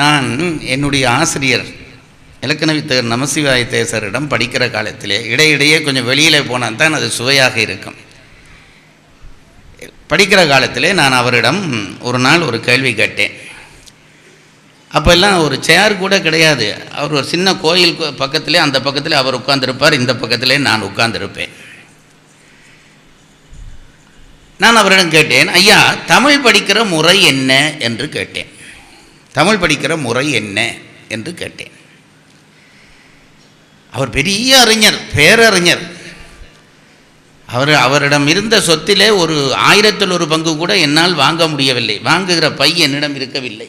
நான் என்னுடைய ஆசிரியர் இலக்கண வித்தகர் நமசிவாய தேசரிடம் படிக்கிற காலத்திலே இடையிடையே கொஞ்சம் வெளியில் போனால் தான் அது சுவையாக இருக்கும். படிக்கிற காலத்திலே நான் அவரிடம் ஒரு நாள் ஒரு கேள்வி கேட்டேன். அப்போல்லாம் ஒரு சேர் கூட கிடையாது. அவர் ஒரு சின்ன கோயில் பக்கத்திலே, அந்த பக்கத்திலே அவர் உட்கார்ந்துருப்பார், இந்த பக்கத்திலே நான் உட்கார்ந்துருப்பேன். நான் அவரிடம் கேட்டேன், ஐயா தமிழ் படிக்கிற முறை என்ன என்று கேட்டேன். தமிழ் படிக்கிற முறை என்ன என்று கேட்டேன். அவர் பெரிய அறிஞர், பேரறிஞர். அவரிடம் இருந்த சொத்திலே ஒரு 1000 பங்கு கூட என்னால் வாங்க முடியவில்லை. வாங்குகிற பை என்னிடம் இருக்கவில்லை.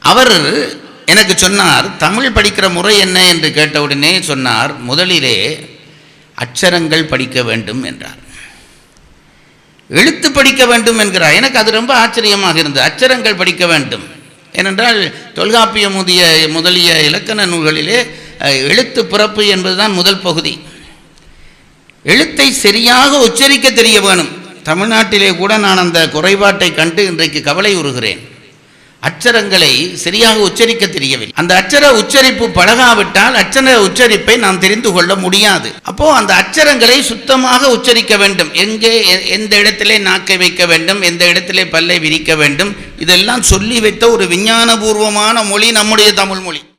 அவர் எனக்கு சொன்னார், தமிழ் படிக்கிற முறை என்ன என்று கேட்டவுடனே சொன்னார், முதலிலே அட்சரங்கள் படிக்க வேண்டும் என்றார். எழுத்து படிக்க வேண்டும் என்கிறார். எனக்கு அது ரொம்ப ஆச்சரியமாக இருந்தது. அட்சரங்கள் படிக்க வேண்டும் ஏனென்றால் தொல்காப்பிய முதலிய இலக்கண நூல்களிலே எழுத்து பிறப்பு என்பதுதான் முதல் பகுதி. எழுத்தை சரியாக உச்சரிக்க தெரிய வேணும். தமிழ்நாட்டிலே கூட நான் அந்த குறைபாட்டை கண்டு இன்றைக்கு கவலை உறுகிறேன். அட்சரங்களை சரியாக உச்சரிக்க தெரியவில்லை. அந்த அட்சர உச்சரிப்பு பழகாவிட்டால் அட்சர உச்சரிப்பை நாம் தெரிந்து கொள்ள முடியாது. அப்போ அந்த அட்சரங்களை சுத்தமாக உச்சரிக்க வேண்டும். எந்த இடத்திலே நாக்கை வைக்க வேண்டும், எந்த இடத்திலே பல்லை விரிக்க வேண்டும், இதெல்லாம் சொல்லி வைத்த ஒரு விஞ்ஞானபூர்வமான மொழி நம்முடைய தமிழ் மொழி.